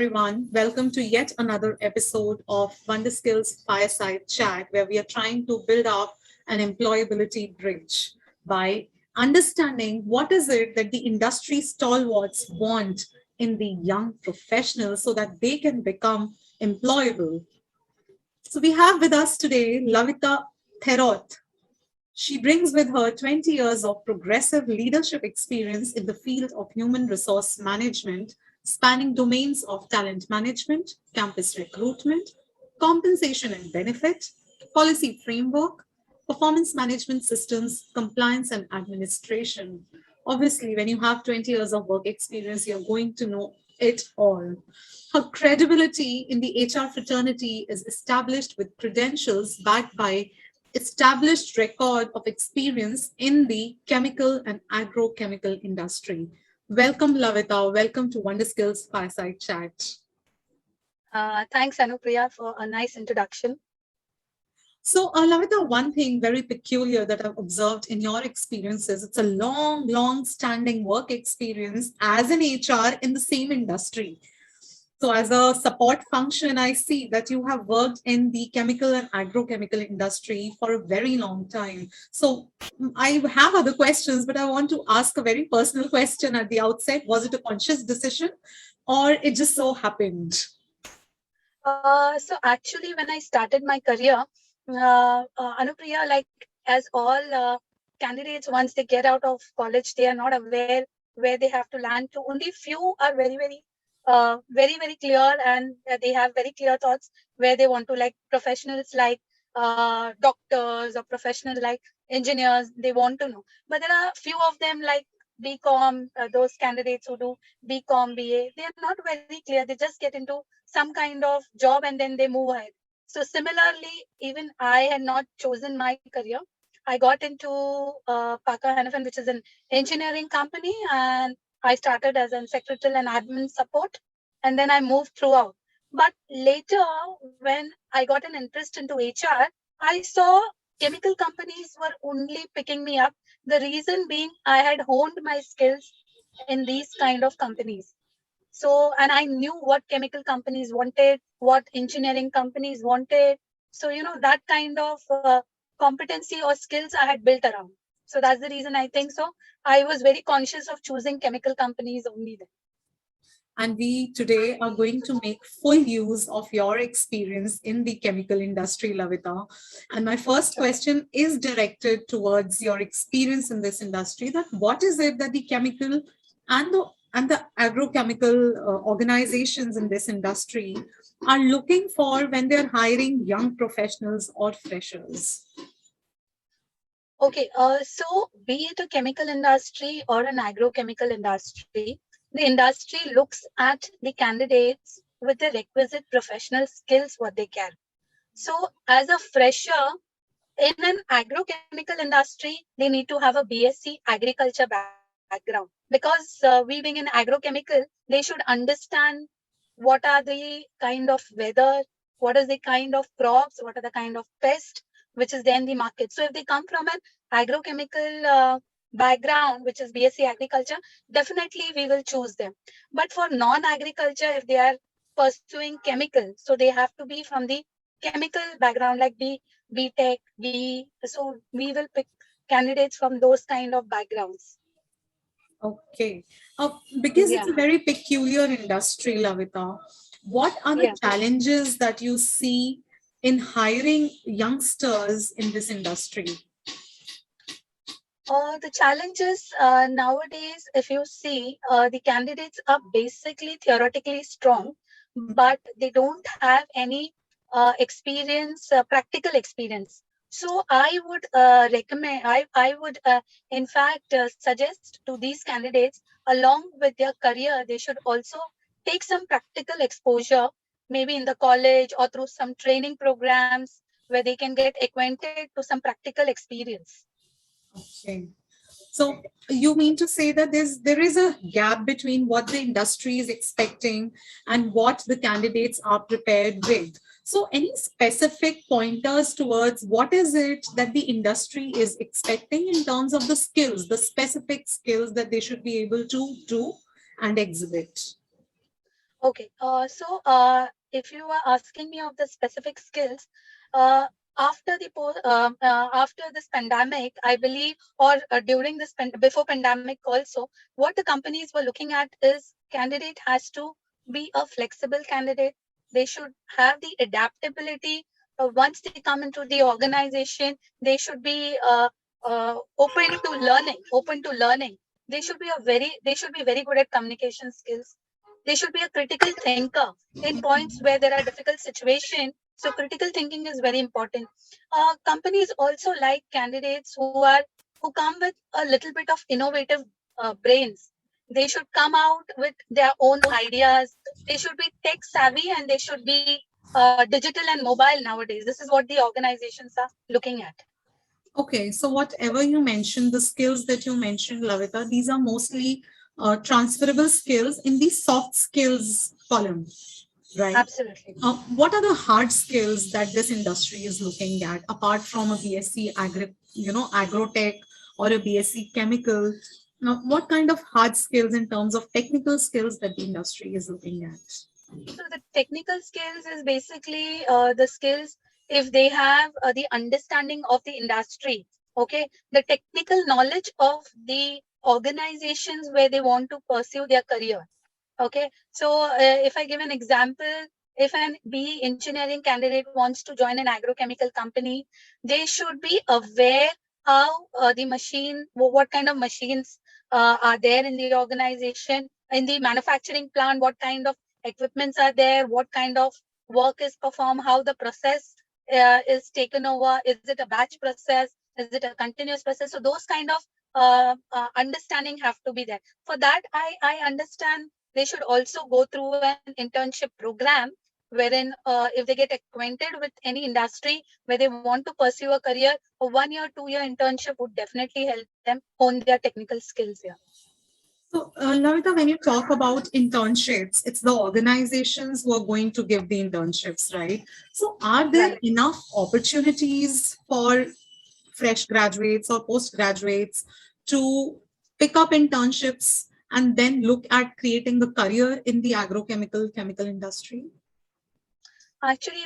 everyone. Welcome to yet another episode of Wonderskills Fireside Chat, where we are trying to build up an employability bridge by understanding what is it that the industry stalwarts want in the young professionals so that they can become employable. So we have with us today Lavita Therot. She brings with her 20 years of progressive leadership experience in the field of human resource management, spanning domains of talent management, campus recruitment, compensation and benefit, policy framework, performance management systems, compliance and administration. Obviously, when you have 20 years of work experience, you're going to know it all. Her credibility in the HR fraternity is established with credentials backed by established record of experience in the chemical and agrochemical industry. Welcome, Lavita. Welcome to Wonderskills Fireside Chat. Thanks, Anupriya, for a nice introduction. So, Lavita, one thing very peculiar that I've observed in your experiences, it's a long standing work experience as an HR in the same industry. So as a support function, I see that you have worked in the chemical and agrochemical industry for a very long time. So I have other questions, but I want to ask a very personal question at the outset. Was it a conscious decision or it just so happened? So actually, when I started my career, Anupriya, like as all candidates, once they get out of college, they are not aware where they have to land to. Only few are very clear, and they have very clear thoughts where they want to, like professionals like doctors or professionals like engineers, they want to know. But there are few of them like BCom, those candidates who do BCom, BA, they are not very clear. They just get into some kind of job and then they move ahead. So similarly, even I had not chosen my career. I got into Paka Hannafin, which is an engineering company, and I started as an secretarial and admin support, and then I moved throughout. But later, when I got an interest into HR, I saw chemical companies were only picking me up. The reason being, I had honed my skills in these kind of companies. So, and I knew what chemical companies wanted, what engineering companies wanted. So, that kind of competency or skills I had built around. So that's the reason I think so. I was very conscious of choosing chemical companies only then. And we today are going to make full use of your experience in the chemical industry, Lavita. And my first question is directed towards your experience in this industry. That what is it that the chemical and the agrochemical organizations in this industry are looking for when they're hiring young professionals or freshers? Okay, so be it a chemical industry or an agrochemical industry, the industry looks at the candidates with the requisite professional skills what they carry. So as a fresher in an agrochemical industry, they need to have a BSc agriculture background, because we being in agrochemical, they should understand what are the kind of weather, what is the kind of crops, what are the kind of pest which is there in the market. So if they come from an agrochemical background, which is BSc agriculture, definitely we will choose them. But for non-agriculture, if they are pursuing chemical, so they have to be from the chemical background, like B.Tech, B. So we will pick candidates from those kind of backgrounds. Okay. Because Yeah. it's a very peculiar industry, Lavita. What are the Yeah. challenges that you see in hiring youngsters in this industry? The challenges nowadays, if you see, the candidates are basically theoretically strong, but they don't have any experience, practical experience. So I would recommend, I would in fact suggest to these candidates, along with their career, they should also take some practical exposure, maybe in the college or through some training programs where they can get acquainted to some practical experience. Okay. So you mean to say that there is a gap between what the industry is expecting and what the candidates are prepared with. So any specific pointers towards what is it that the industry is expecting in terms of the skills, the specific skills that they should be able to do and exhibit? Okay. If you are asking me of the specific skills, uh, after this pandemic, I believe, or during this before pandemic also, what the companies were looking at is candidate has to be a flexible candidate. They should have the adaptability. Once they come into the organization, they should be open to learning. Open to learning. They should be very good at communication skills. They should be a critical thinker in points where there are difficult situations. So critical thinking is very important. Companies also like candidates who come with a little bit of innovative brains. They should come out with their own ideas. They should be tech savvy, and they should be digital and mobile nowadays. This is what the organizations are looking at. Okay, so whatever you mentioned, the skills that you mentioned, Lavita, these are mostly transferable skills in the soft skills column, right? Absolutely. What are the hard skills that this industry is looking at apart from a BSc agrotech or a BSc chemical? Now, what kind of hard skills in terms of technical skills that the industry is looking at? So the technical skills is basically the skills if they have the understanding of the industry, okay, the technical knowledge of the organizations where they want to pursue their career. Okay, so if I give an example, if an BE engineering candidate wants to join an agrochemical company, they should be aware how the machine, what kind of machines are there in the organization, in the manufacturing plant, what kind of equipments are there, what kind of work is performed, how the process is taken over, is it a batch process, is it a continuous process? So those kind of understanding have to be there. For that, I understand they should also go through an internship program wherein if they get acquainted with any industry where they want to pursue a career, a 1 year 2 year internship would definitely help them hone their technical skills here. So, Lavita, when you talk about internships, it's the organizations who are going to give the internships, right? So, are there Right. enough opportunities for fresh graduates or postgraduates to pick up internships and then look at creating the career in the agrochemical chemical industry? Actually,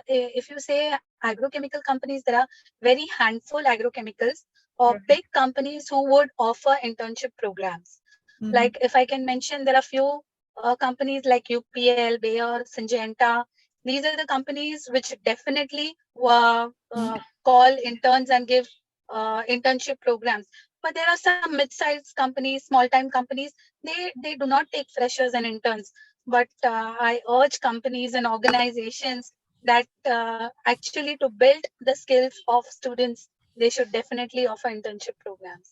if you say agrochemical companies, there are very handful agrochemicals or Right. big companies who would offer internship programs. Mhm. Like if I can mention, there are few companies like UPL, Bayer, Syngenta. These are the companies which definitely call interns and give internship programs. But there are some mid-sized companies, small-time companies. They do not take freshers and interns. But I urge companies and organizations that actually to build the skills of students, they should definitely offer internship programs.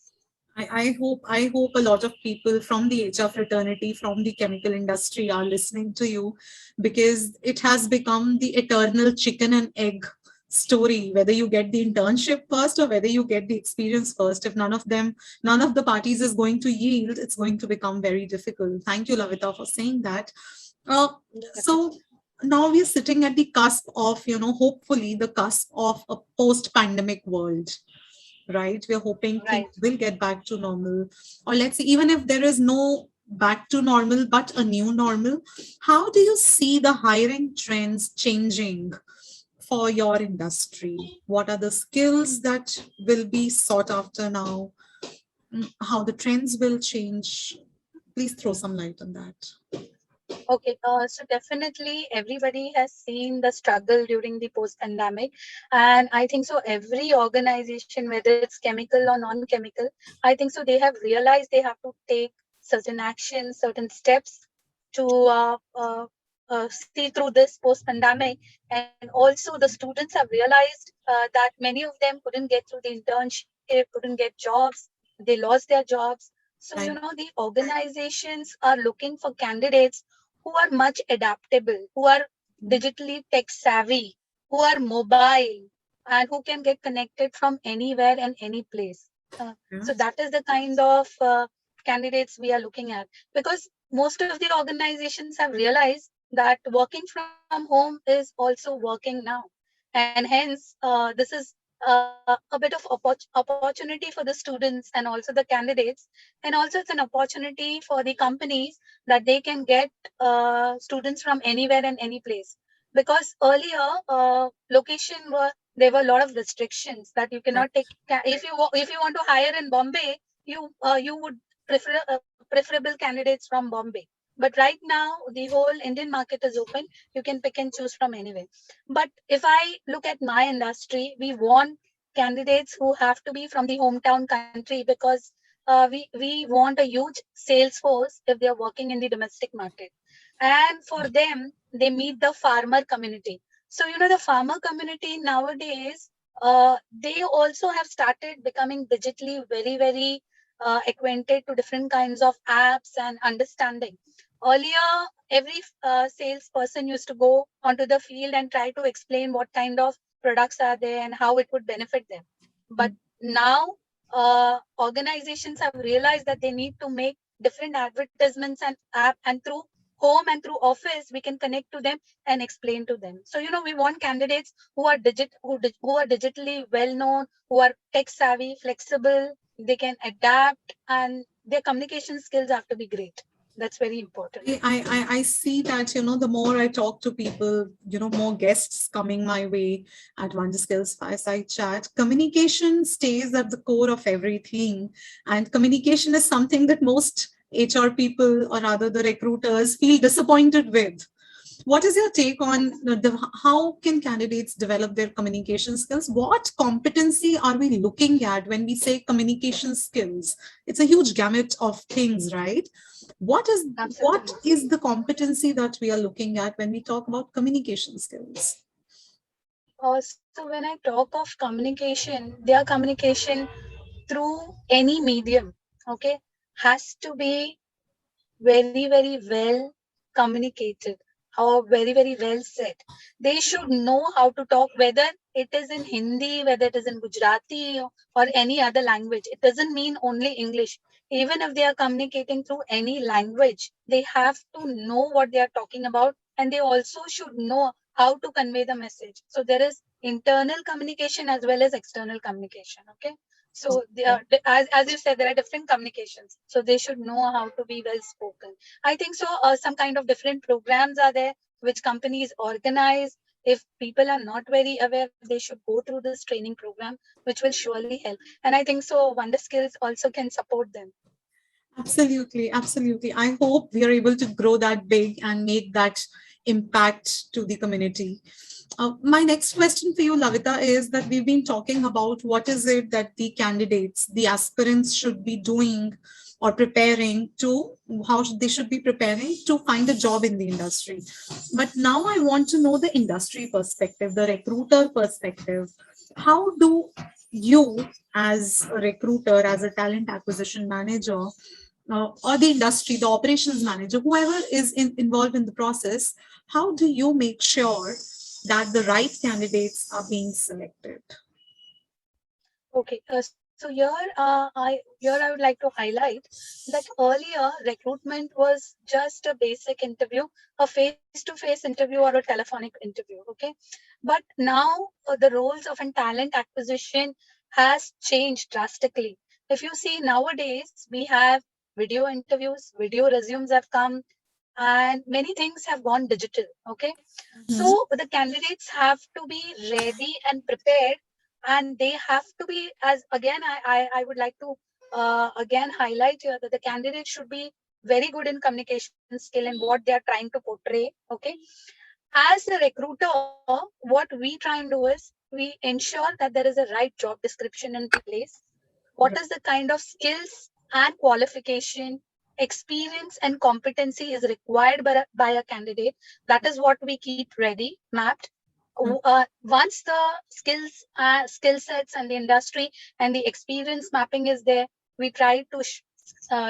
I hope a lot of people from the HR fraternity, from the chemical industry are listening to you because it has become the eternal chicken and egg story, whether you get the internship first or whether you get the experience first. If none of the parties is going to yield, it's going to become very difficult. Thank you, Lavita, for saying that. Uh, so Definitely. now we're sitting at the cusp of, hopefully the cusp of a post-pandemic world, right? We're hoping things Right. will get back to normal. Or let's say, even if there is no back to normal, but a new normal, how do you see the hiring trends changing for your industry? What are the skills that will be sought after now? How the trends will change? Please throw some light on that. Okay, so definitely everybody has seen the struggle during the post-pandemic, and I think so. Every organization, whether it's chemical or non-chemical, I think so. They have realized they have to take certain actions, certain steps to see through this post-pandemic, and also the students have realized that many of them couldn't get through the internship, couldn't get jobs, they lost their jobs. So Right. the organizations are looking for candidates who are much adaptable, who are digitally tech savvy, who are mobile, and who can get connected from anywhere and any place. So Yes. that is the kind of candidates we are looking at, because most of the organizations have realized that working from home is also working now, and hence this is a bit of opportunity for the students and also the candidates, and also it's an opportunity for the companies that they can get students from anywhere and any place. Because earlier, location were there were a lot of restrictions that you cannot take. If you want to hire in Bombay, you would prefer preferable candidates from Bombay. But right now, the whole Indian market is open. You can pick and choose from anywhere. But if I look at my industry, we want candidates who have to be from the hometown country, because we want a huge sales force if they are working in the domestic market. And for them, they meet the farmer community. So, the farmer community nowadays, they also have started becoming digitally very, very acquainted to different kinds of apps and understanding. Earlier, every salesperson used to go onto the field and try to explain what kind of products are there and how it would benefit them. But now, organizations have realized that they need to make different advertisements and app, and through home and through office we can connect to them and explain to them. So we want candidates who are who are digitally well known, who are tech savvy, flexible, they can adapt, and their communication skills have to be great. That's very important. I see that, the more I talk to people, more guests coming my way at Wonderskills Fireside Chat. Communication stays at the core of everything. And communication is something that most HR people, or rather the recruiters, feel disappointed with. What is your take on how can candidates develop their communication skills? What competency are we looking at when we say communication skills? It's a huge gamut of things, right? What is what Absolutely. is the competency that we are looking at when we talk about communication skills? So when I talk of communication, their communication through any medium, okay, has to be very, very well communicated or very, very well said. They should know how to talk, whether it is in Hindi, whether it is in Gujarati or any other language. It doesn't mean only English. Even if they are communicating through any language, they have to know what they are talking about, and they also should know how to convey the message. So there is internal communication as well as external communication. Okay. So they are, as you said, there are different communications. So they should know how to be well spoken. I think so. Some kind of different programs are there which companies organize. If people are not very aware, they should go through this training program, which will surely help. And I think so. Wonder Skills also can support them. Absolutely, absolutely. I hope we are able to grow that big and make that impact to the community. My next question for you, Lavita, is that we've been talking about what is it that the candidates, the aspirants should be doing or preparing to, how they should be preparing to find a job in the industry. But now I want to know the industry perspective, the recruiter perspective. How do you, as a recruiter, as a talent acquisition manager, or the industry, the operations manager, whoever is involved in the process, how do you make sure that the right candidates are being selected? Okay, so here I would like to highlight that earlier recruitment was just a basic interview, a face-to-face interview or a telephonic interview. Okay, but now the roles of an talent acquisition has changed drastically. If you see nowadays, we have video interviews, video resumes have come, and many things have gone digital. Okay, Mhm. so the candidates have to be ready and prepared, and they have to be, as again I would like to again highlight here that the candidate should be very good in communication skill and what they are trying to portray. Okay, as a recruiter, what we try and do is we ensure that there is a right job description in place. What is the kind of skills and qualification, experience and competency is required by a candidate. That is what we keep ready, mapped. Once the skill sets and the industry and the experience mapping is there, we try to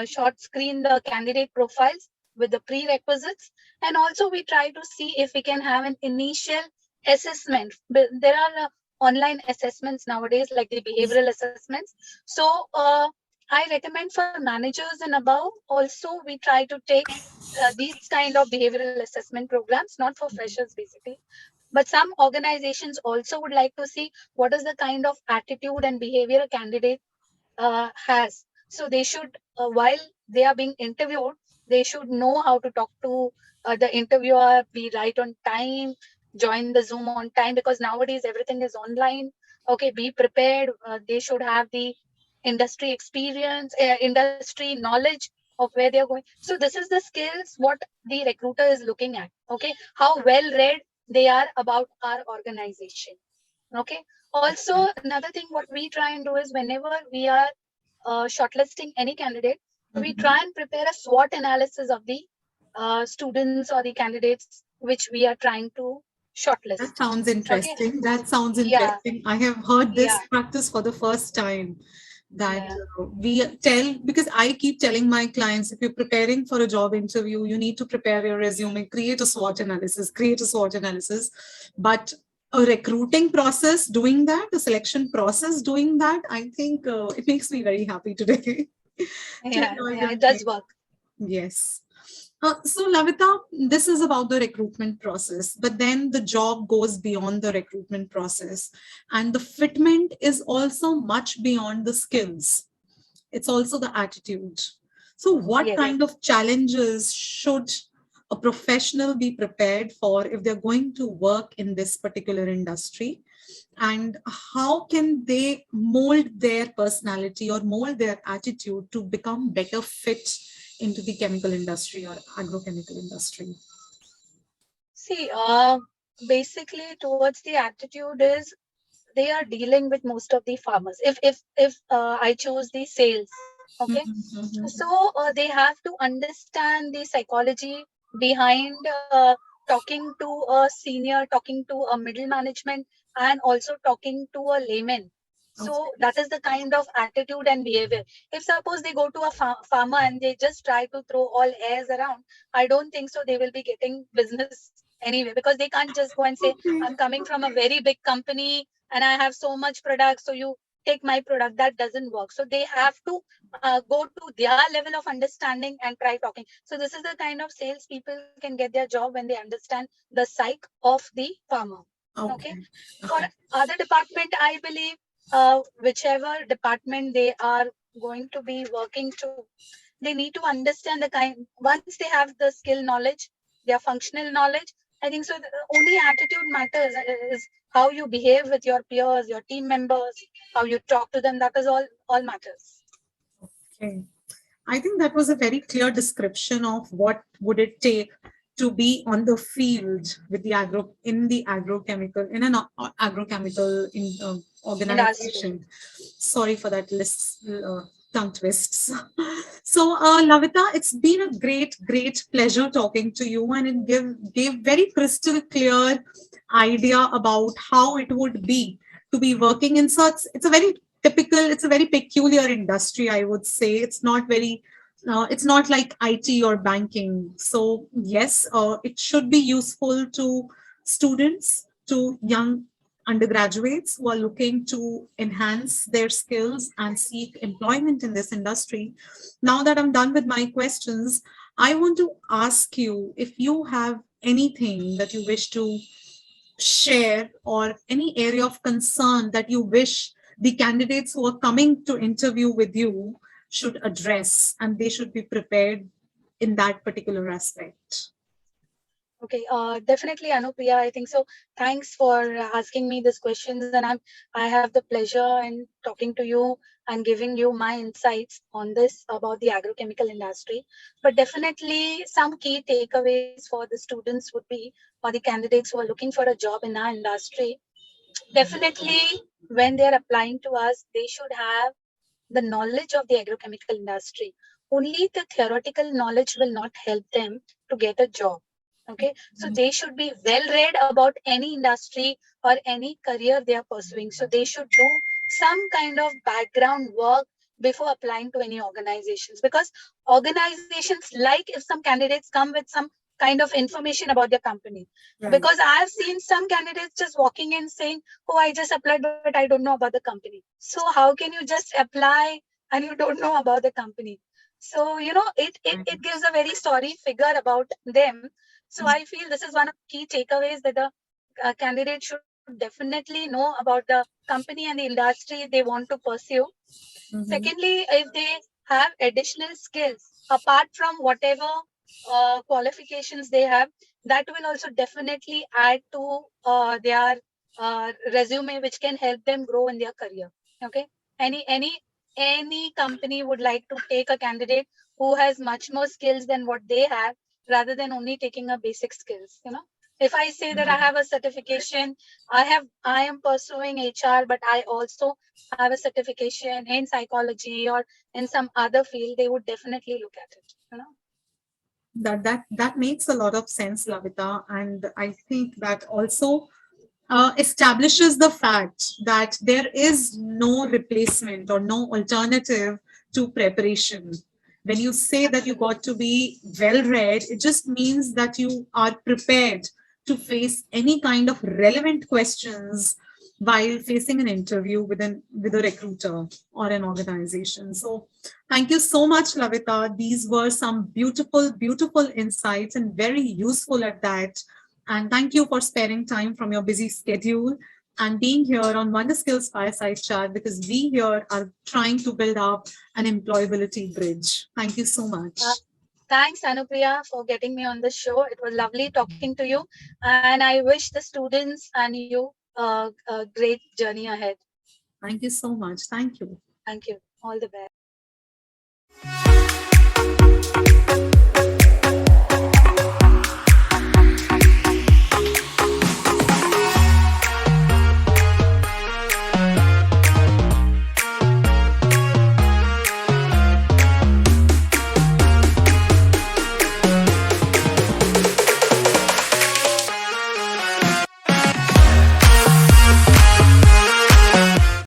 short screen the candidate profiles with the prerequisites, and also we try to see if we can have an initial assessment. But there are online assessments nowadays, like the behavioral assessments. So I recommend for managers and above also we try to take these kind of behavioral assessment programs, not for freshers basically, But some organizations also would like to see what is the kind of attitude and behavior a candidate has. So they should, while they are being interviewed, they should know how to talk to the interviewer, be right on time, join the Zoom on time, because nowadays everything is online. Okay, be prepared. They should have the industry experience, industry knowledge of where they are going. So this is the skills what the recruiter is looking at. Okay, how well read they are about our organization. Okay. Also, another thing what we try and do is whenever we are shortlisting any candidate, we try Mhm. and prepare a SWOT analysis of the students or the candidates which we are trying to shortlist. That sounds Okay. interesting. That sounds Yeah. interesting. I have heard Yeah. this practice for the first time. That Yeah. we tell, because I keep telling my clients, if you're preparing for a job interview, you need to prepare your resume, create a SWOT analysis, create a SWOT analysis. But a recruiting process doing that, a selection process doing that, I think it makes me very happy today to Yeah. know Yeah. your It does take. work. Yes. So, Lavita, this is about the recruitment process, but then the job goes beyond the recruitment process. And the fitment is also much beyond the skills, it's also the attitude. So, what Yes. kind of challenges should a professional be prepared for if they're going to work in this particular industry? And how can they mold their personality or mold their attitude to become better fit into the chemical industry or agrochemical industry? See, basically towards the attitude is they are dealing with most of the farmers. If I choose the sales, okay, Mhm. so they have to understand the psychology behind talking to a senior, talking to a middle management, and also talking to a layman. So Okay. that is the kind of attitude and behavior. If suppose they go to a farmer and they just try to throw all airs around, I don't think so they will be getting business anyway, because they can't just go and say, Okay. I'm coming from a very big company and I have so much product, so you take my product. That doesn't work. So they have to go to their level of understanding and try talking. So this is the kind of sales people can get their job when they understand the psyche of the farmer. Okay. Okay. For Okay. other department, I believe whichever department they are going to be working to, they need to understand the kind. Once they have the skill knowledge, their functional knowledge, I think so. The only attitude matters is how you behave with your peers, your team members, how you talk to them. That is all matters. Okay. I think that was a very clear description of what would it take to be on the field with the agrochemical in an agrochemical Industry. organization. Sorry for that tongue twists. So, Lavita, it's been a great pleasure talking to you, and it gave very crystal clear idea about how it would be to be working in such. It's a very peculiar industry, I would say. It's not like IT or banking. So yes, it should be useful to students, to young undergraduates who are looking to enhance their skills and seek employment in this industry. Now that I'm done with my questions, I want to ask you if you have anything that you wish to share or any area of concern that you wish the candidates who are coming to interview with you should address and they should be prepared in that particular aspect. Okay, definitely, Anupriya. I think so. Thanks for asking me these questions, and I have the pleasure in talking to you and giving you my insights on this about the agrochemical industry. But definitely, some key takeaways for the students would be, or the candidates who are looking for a job in our industry. Definitely, when they are applying to us, they should have the knowledge of the agrochemical industry. Only the theoretical knowledge will not help them to get a job. Okay, so they should be well read about any industry or any career they are pursuing. So they should do some kind of background work before applying to any organizations, because organizations like if some candidates come with some kind of information about their company. Right. Because I have seen some candidates just walking in saying, oh, I just applied but I don't know about the company. So how can you just apply and you don't know about the company? So it gives a very sorry figure about them. So I feel this is one of the key takeaways that the candidate should definitely know about the company and the industry they want to pursue. Mhm. Secondly, if they have additional skills apart from whatever qualifications they have, that will also definitely add to their resume, which can help them grow in their career. Okay, any company would like to take a candidate who has much more skills than what they have, rather than only taking a basic skills. If I say that I have a certification, I am pursuing HR, but I also have a certification in psychology or in some other field, they would definitely look at it. That makes a lot of sense, Lavita, and I think that also establishes the fact that there is no replacement or no alternative to preparation. When you say that you got to be well read, it just means that you are prepared to face any kind of relevant questions while facing an interview with a recruiter or an organization. So thank you so much, Lavita. These were some beautiful, beautiful insights and very useful at that. And thank you for sparing time from your busy schedule and being here on Wonderskills Fireside Chat, because we here are trying to build up an employability bridge. Thank you so Uh, much. Thanks, Anupriya, for getting me on the show. It was lovely talking to you. And I wish the students and you a great journey ahead. Thank you so much. Thank you. Thank you. All the best.